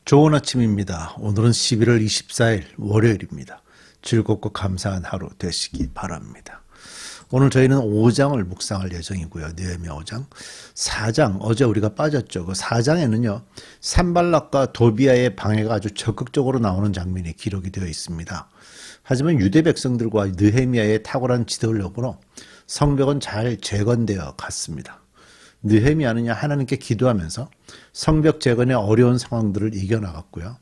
좋은 아침입니다. 오늘은 11월 24일 월요일입니다. 즐겁고 감사한 하루 되시기 바랍니다. 오늘 저희는 5장을 묵상할 예정이고요. 느헤미야 5장. 4장, 어제 우리가 빠졌죠. 그 4장에는요. 산발락과 도비아의 방해가 아주 적극적으로 나오는 장면이 기록이 되어 있습니다. 하지만 유대 백성들과 느헤미야의 탁월한 지도를 역으로 성벽은 잘 재건되어 갔습니다. 느헤미야는 하나님께 기도하면서 성벽 재건의 어려운 상황들을 이겨나갔고요.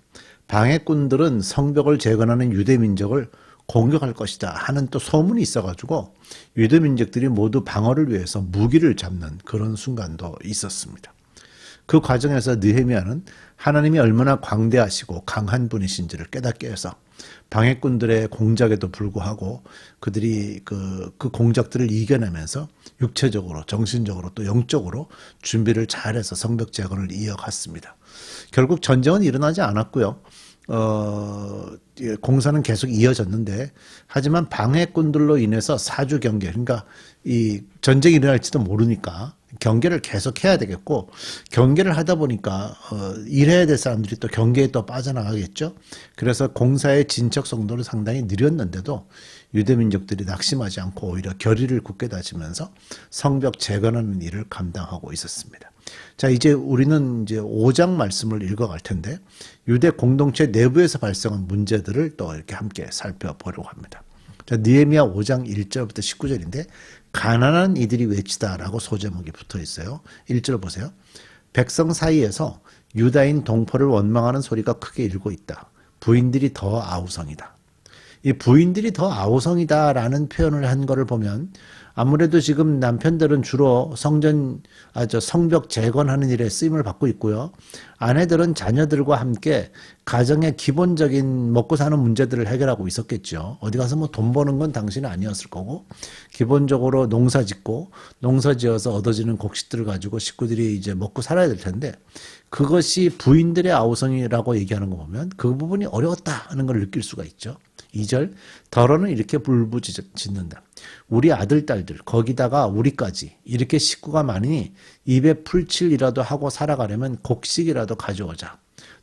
방해꾼들은 성벽을 재건하는 유대 민족을 공격할 것이다 하는 또 소문이 있어가지고 유대 민족들이 모두 방어를 위해서 무기를 잡는 그런 순간도 있었습니다. 그 과정에서 느헤미야는 하나님이 얼마나 광대하시고 강한 분이신지를 깨닫게 해서 방해꾼들의 공작에도 불구하고 그들이 그 공작들을 이겨내면서 육체적으로, 정신적으로 또 영적으로 준비를 잘해서 성벽 재건을 이어갔습니다. 결국 전쟁은 일어나지 않았고요. 공사는 계속 이어졌는데, 하지만 방해꾼들로 인해서 사주 경계, 그러니까 이 전쟁이 일어날지도 모르니까 경계를 계속 해야 되겠고, 경계를 하다 보니까 일해야 될 사람들이 또 경계에 또 빠져나가겠죠. 그래서 공사의 진척 속도는 상당히 느렸는데도 유대민족들이 낙심하지 않고 오히려 결의를 굳게 다지면서 성벽 재건하는 일을 감당하고 있었습니다. 자, 이제 우리는 이제 5장 말씀을 읽어갈 텐데, 유대 공동체 내부에서 발생한 문제들을 또 이렇게 함께 살펴보려고 합니다. 자, 느헤미야 5장 1절부터 19절인데, 가난한 이들이 외치다라고 소제목이 붙어 있어요. 1절 보세요. 백성 사이에서 유다인 동포를 원망하는 소리가 크게 일고 있다. 부인들이 더 아우성이다. 이 부인들이 더 아우성이다라는 표현을 한 거를 보면 아무래도 지금 남편들은 주로 성벽 재건하는 일에 쓰임을 받고 있고요. 아내들은 자녀들과 함께 가정의 기본적인 먹고 사는 문제들을 해결하고 있었겠죠. 어디 가서 뭐 돈 버는 건 당신은 아니었을 거고, 기본적으로 농사 짓고 농사 지어서 얻어지는 곡식들을 가지고 식구들이 이제 먹고 살아야 될 텐데, 그것이 부인들의 아우성이라고 얘기하는 거 보면 그 부분이 어려웠다 하는 걸 느낄 수가 있죠. 2절, 더러는 이렇게 불부짖는다. 우리 아들, 딸들, 거기다가 우리까지 이렇게 식구가 많으니 입에 풀칠이라도 하고 살아가려면 곡식이라도 가져오자.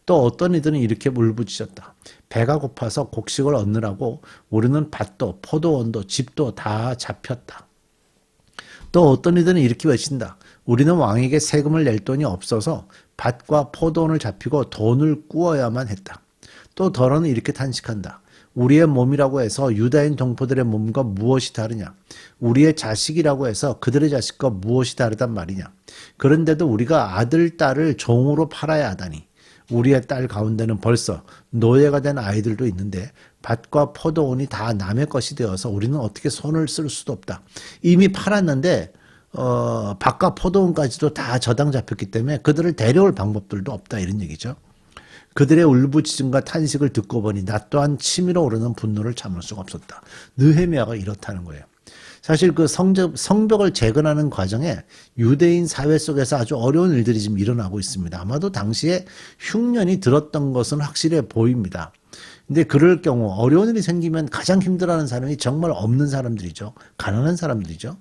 또 어떤 이들은 이렇게 울부짖었다. 배가 고파서 곡식을 얻느라고 우리는 밭도 포도원도 집도 다 잡혔다. 또 어떤 이들은 이렇게 외친다. 우리는 왕에게 세금을 낼 돈이 없어서 밭과 포도원을 잡히고 돈을 꾸어야만 했다. 또 더러는 이렇게 탄식한다. 우리의 몸이라고 해서 유다인 동포들의 몸과 무엇이 다르냐? 우리의 자식이라고 해서 그들의 자식과 무엇이 다르단 말이냐? 그런데도 우리가 아들, 딸을 종으로 팔아야 하다니. 우리의 딸 가운데는 벌써 노예가 된 아이들도 있는데 밭과 포도원이 다 남의 것이 되어서 우리는 어떻게 손을 쓸 수도 없다. 이미 팔았는데 밭과 포도원까지도 다 저당 잡혔기 때문에 그들을 데려올 방법들도 없다, 이런 얘기죠. 그들의 울부짖음과 탄식을 듣고 보니 나 또한 치밀어 오르는 분노를 참을 수가 없었다. 느헤미야가 이렇다는 거예요. 사실 그 성벽을 재건하는 과정에 유대인 사회 속에서 아주 어려운 일들이 지금 일어나고 있습니다. 아마도 당시에 흉년이 들었던 것은 확실해 보입니다. 근데 그럴 경우 어려운 일이 생기면 가장 힘들어하는 사람이 정말 없는 사람들이죠. 가난한 사람들이죠.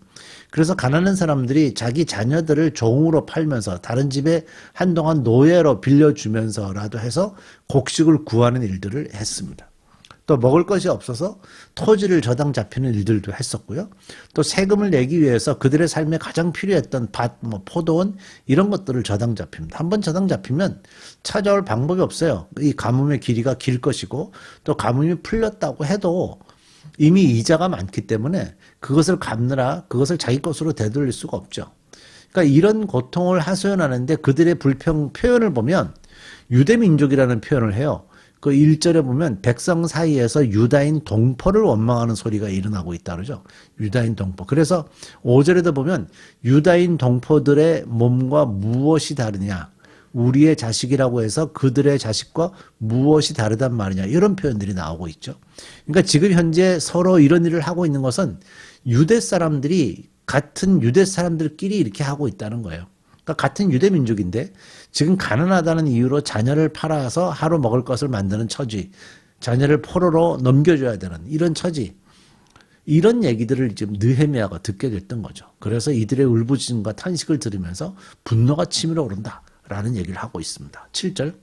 그래서 가난한 사람들이 자기 자녀들을 종으로 팔면서 다른 집에 한동안 노예로 빌려주면서라도 해서 곡식을 구하는 일들을 했습니다. 또 먹을 것이 없어서 토지를 저당 잡히는 일들도 했었고요. 또 세금을 내기 위해서 그들의 삶에 가장 필요했던 밭, 포도원 이런 것들을 저당 잡힙니다. 한번 저당 잡히면 찾아올 방법이 없어요. 이 가뭄의 길이가 길 것이고, 또 가뭄이 풀렸다고 해도 이미 이자가 많기 때문에 그것을 갚느라 그것을 자기 것으로 되돌릴 수가 없죠. 그러니까 이런 고통을 하소연하는데 그들의 불평 표현을 보면 유대민족이라는 표현을 해요. 그 1절에 보면 백성 사이에서 유다인 동포를 원망하는 소리가 일어나고 있다 그러죠. 유다인 동포. 그래서 5절에도 보면 유다인 동포들의 몸과 무엇이 다르냐. 우리의 자식이라고 해서 그들의 자식과 무엇이 다르단 말이냐. 이런 표현들이 나오고 있죠. 그러니까 지금 현재 서로 이런 일을 하고 있는 것은 유대 사람들이 같은 유대 사람들끼리 이렇게 하고 있다는 거예요. 그러니까 같은 유대 민족인데 지금 가난하다는 이유로 자녀를 팔아서 하루 먹을 것을 만드는 처지, 자녀를 포로로 넘겨줘야 되는 이런 처지, 이런 얘기들을 지금 느헤미야가 듣게 됐던 거죠. 그래서 이들의 울부짖음과 탄식을 들으면서 분노가 치밀어 오른다라는 얘기를 하고 있습니다. 7절.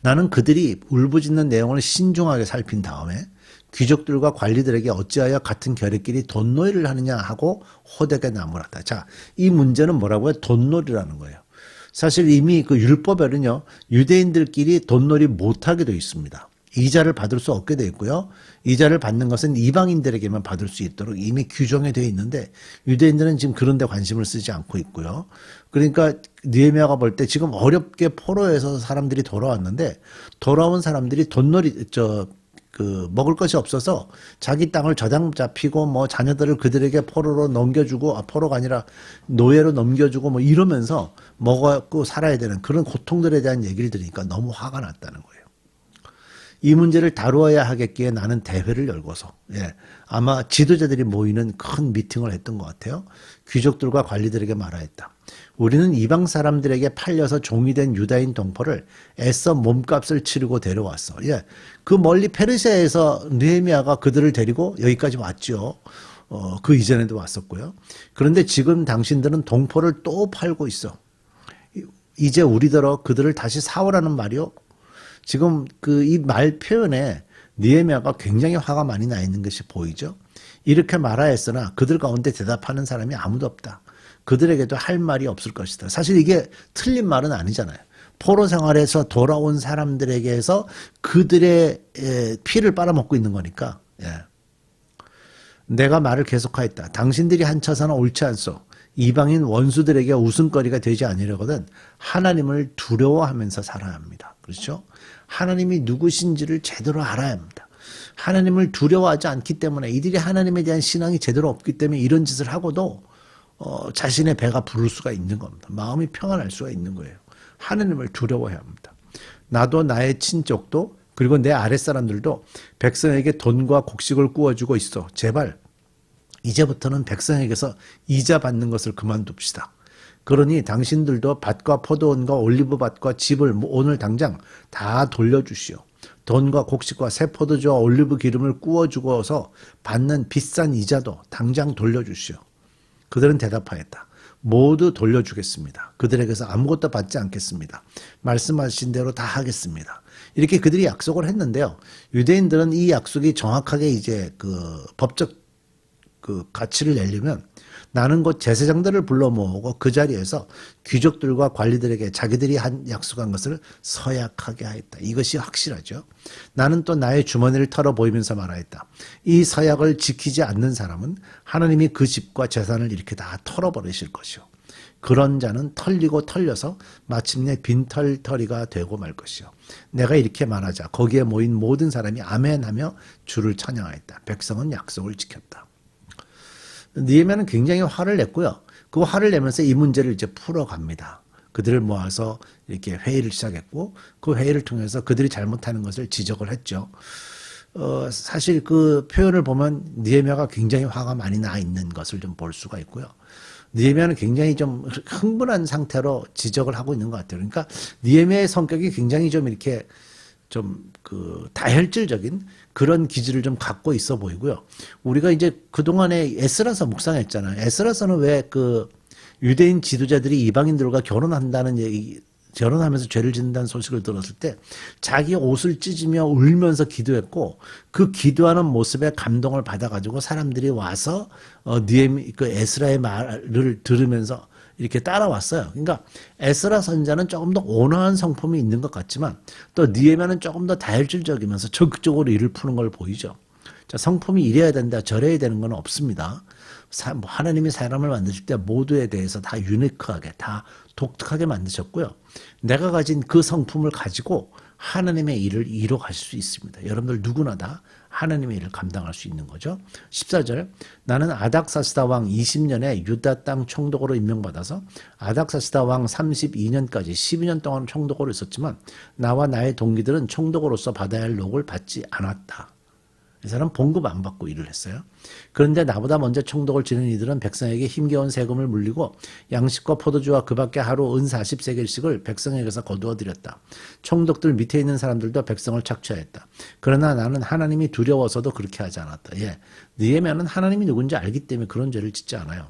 나는 그들이 울부짖는 내용을 신중하게 살핀 다음에 귀족들과 관리들에게 어찌하여 같은 결의끼리 돈놀이를 하느냐 하고 호되게 나무랐다. 자, 이 문제는 뭐라고요? 돈놀이라는 거예요. 사실 이미 그 율법에는요, 유대인들끼리 돈놀이 못하게 되어 있습니다. 이자를 받을 수 없게 되어 있고요. 이자를 받는 것은 이방인들에게만 받을 수 있도록 이미 규정이 되어 있는데 유대인들은 지금 그런 데 관심을 쓰지 않고 있고요. 그러니까 느헤미야가 볼 때 지금 어렵게 포로에서 사람들이 돌아왔는데 돌아온 사람들이 돈놀이 먹을 것이 없어서 자기 땅을 저당 잡히고 뭐 자녀들을 그들에게 포로로 넘겨주고 포로가 아니라 노예로 넘겨주고 뭐 이러면서 먹고 살아야 되는 그런 고통들에 대한 얘기를 들으니까 너무 화가 났다는 거예요. 이 문제를 다루어야 하겠기에 나는 대회를 열고서 아마 지도자들이 모이는 큰 미팅을 했던 것 같아요. 귀족들과 관리들에게 말하였다. 우리는 이방 사람들에게 팔려서 종이 된 유다인 동포를 애써 몸값을 치르고 데려왔어. 그 멀리 페르시아에서 느헤미야가 그들을 데리고 여기까지 왔죠. 그 이전에도 왔었고요. 그런데 지금 당신들은 동포를 또 팔고 있어. 이제 우리더러 그들을 다시 사오라는 말이요. 지금 이 말 표현에 느헤미야가 굉장히 화가 많이 나 있는 것이 보이죠. 이렇게 말하였으나 그들 가운데 대답하는 사람이 아무도 없다. 그들에게도 할 말이 없을 것이다. 사실 이게 틀린 말은 아니잖아요. 포로 생활에서 돌아온 사람들에게서 그들의 피를 빨아먹고 있는 거니까. 내가 말을 계속하였다. 당신들이 한 처사는 옳지 않소. 이방인 원수들에게 웃음거리가 되지 아니려거든 하나님을 두려워하면서 살아야 합니다. 그렇죠? 하나님이 누구신지를 제대로 알아야 합니다. 하나님을 두려워하지 않기 때문에 이들이 하나님에 대한 신앙이 제대로 없기 때문에 이런 짓을 하고도 자신의 배가 부를 수가 있는 겁니다. 마음이 평안할 수가 있는 거예요. 하나님을 두려워해야 합니다. 나도 나의 친족도 그리고 내 아랫사람들도 백성에게 돈과 곡식을 구워주고 있어. 제발 이제부터는 백성에게서 이자 받는 것을 그만둡시다. 그러니 당신들도 밭과 포도원과 올리브밭과 집을 오늘 당장 다 돌려주시오. 돈과 곡식과 새 포도주와 올리브 기름을 구워주고서 받는 비싼 이자도 당장 돌려주시오. 그들은 대답하였다. 모두 돌려주겠습니다. 그들에게서 아무것도 받지 않겠습니다. 말씀하신 대로 다 하겠습니다. 이렇게 그들이 약속을 했는데요. 유대인들은 이 약속이 정확하게 이제 법적 가치를 내려면 나는 곧 제사장들을 불러 모으고 그 자리에서 귀족들과 관리들에게 자기들이 약속한 것을 서약하게 하였다. 이것이 확실하죠. 나는 또 나의 주머니를 털어 보이면서 말하였다. 이 서약을 지키지 않는 사람은 하나님이 그 집과 재산을 이렇게 다 털어버리실 것이요. 그런 자는 털리고 털려서 마침내 빈털터리가 되고 말 것이요. 내가 이렇게 말하자 거기에 모인 모든 사람이 아멘하며 주를 찬양하였다. 백성은 약속을 지켰다. 느헤미야는 굉장히 화를 냈고요. 그 화를 내면서 이 문제를 이제 풀어갑니다. 그들을 모아서 이렇게 회의를 시작했고 그 회의를 통해서 그들이 잘못하는 것을 지적을 했죠. 사실 그 표현을 보면 느헤미야가 굉장히 화가 많이 나 있는 것을 좀 볼 수가 있고요. 느헤미야는 굉장히 좀 흥분한 상태로 지적을 하고 있는 것 같아요. 그러니까 느헤미야의 성격이 굉장히 좀 이렇게 좀 다혈질적인 그런 기질을 좀 갖고 있어 보이고요. 우리가 이제 그동안에 에스라서 묵상했잖아요. 에스라서는 왜 유대인 지도자들이 이방인들과 결혼한다는 얘기, 결혼하면서 죄를 짓는다는 소식을 들었을 때 자기 옷을 찢으며 울면서 기도했고 그 기도하는 모습에 감동을 받아가지고 사람들이 와서 에스라의 말을 들으면서 이렇게 따라왔어요. 그러니까 에스라 선자는 조금 더 온화한 성품이 있는 것 같지만 또 느헤미야는 조금 더 다혈질적이면서 적극적으로 일을 푸는 걸 보이죠. 자, 성품이 이래야 된다, 저래야 되는 건 없습니다. 하나님이 사람을 만드실 때 모두에 대해서 다 유니크하게, 다 독특하게 만드셨고요. 내가 가진 그 성품을 가지고 하나님의 일을 이뤄갈 수 있습니다. 여러분들 누구나 다 하나님의 일을 감당할 수 있는 거죠. 14절 나는 아닥사스다 왕 20년에 유다 땅 총독으로 임명받아서 아닥사스다 왕 32년까지 12년 동안 총독으로 있었지만 나와 나의 동기들은 총독으로서 받아야 할 녹을 받지 않았다. 이 사람 봉급 안 받고 일을 했어요. 그런데 나보다 먼저 총독을 지는 이들은 백성에게 힘겨운 세금을 물리고 양식과 포도주와 그 밖에 하루 은 40세겔씩을 백성에게서 거두어 드렸다. 총독들 밑에 있는 사람들도 백성을 착취하였다. 그러나 나는 하나님이 두려워서도 그렇게 하지 않았다. 느헤미야는 하나님이 누군지 알기 때문에 그런 죄를 짓지 않아요.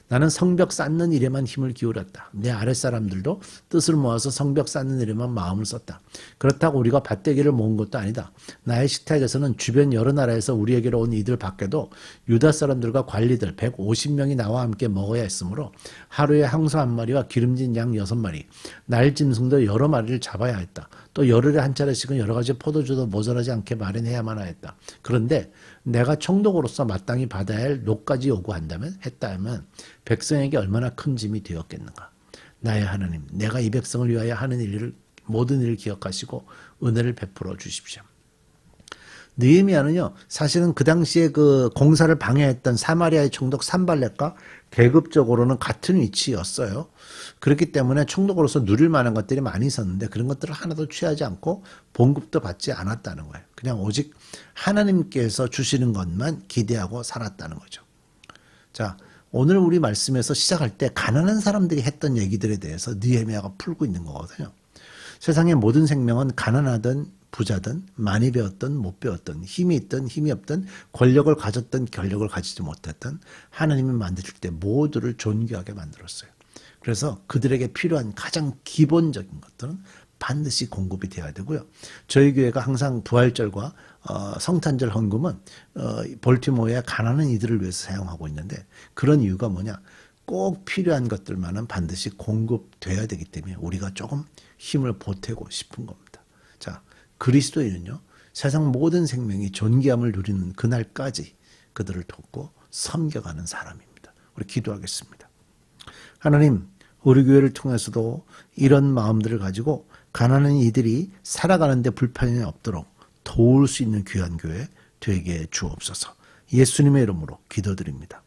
나는 성벽 쌓는 일에만 힘을 기울였다. 내 아랫사람들도 뜻을 모아서 성벽 쌓는 일에만 마음을 썼다. 그렇다고 우리가 밭대기를 모은 것도 아니다. 나의 식탁에서는 주변 여러 나라에서 우리에게로 온 이들 밖에도 유다 사람들과 관리들 150명이 나와 함께 먹어야 했으므로 하루에 항소 한 마리와 기름진 양 6마리, 날짐승도 여러 마리를 잡아야 했다. 또 열흘에 한 차례씩은 여러 가지 포도주도 모자라지 않게 마련해야만 하였다. 그런데 내가 총독으로서 마땅히 받아야 할 녹까지 요구한다면 했다면 백성에게 얼마나 큰 짐이 되었겠는가. 나의 하나님, 내가 이 백성을 위하여 하는 일을 모든 일을 기억하시고 은혜를 베풀어 주십시오. 느헤미야는요, 사실은 그 당시에 그 공사를 방해했던 사마리아의 총독 산발렛과 계급적으로는 같은 위치였어요. 그렇기 때문에 총독으로서 누릴 만한 것들이 많이 있었는데 그런 것들을 하나도 취하지 않고 봉급도 받지 않았다는 거예요. 그냥 오직 하나님께서 주시는 것만 기대하고 살았다는 거죠. 자, 오늘 우리 말씀에서 시작할 때 가난한 사람들이 했던 얘기들에 대해서 느헤미야가 풀고 있는 거거든요. 세상의 모든 생명은 가난하든 부자든 많이 배웠든 못 배웠든 힘이 있든 힘이 없든 권력을 가졌든 권력을 가지지 못했든 하나님이 만드실 때 모두를 존귀하게 만들었어요. 그래서 그들에게 필요한 가장 기본적인 것들은 반드시 공급이 되어야 되고요. 저희 교회가 항상 부활절과 성탄절 헌금은 볼티모어의 가난한 이들을 위해서 사용하고 있는데 그런 이유가 뭐냐? 꼭 필요한 것들만은 반드시 공급돼야 되기 때문에 우리가 조금 힘을 보태고 싶은 겁니다. 자, 그리스도인은요, 세상 모든 생명이 존귀함을 누리는 그날까지 그들을 돕고 섬겨가는 사람입니다. 우리 기도하겠습니다. 하나님, 우리 교회를 통해서도 이런 마음들을 가지고 가난한 이들이 살아가는 데 불편이 없도록 도울 수 있는 귀한 교회 되게 주옵소서. 예수님의 이름으로 기도드립니다.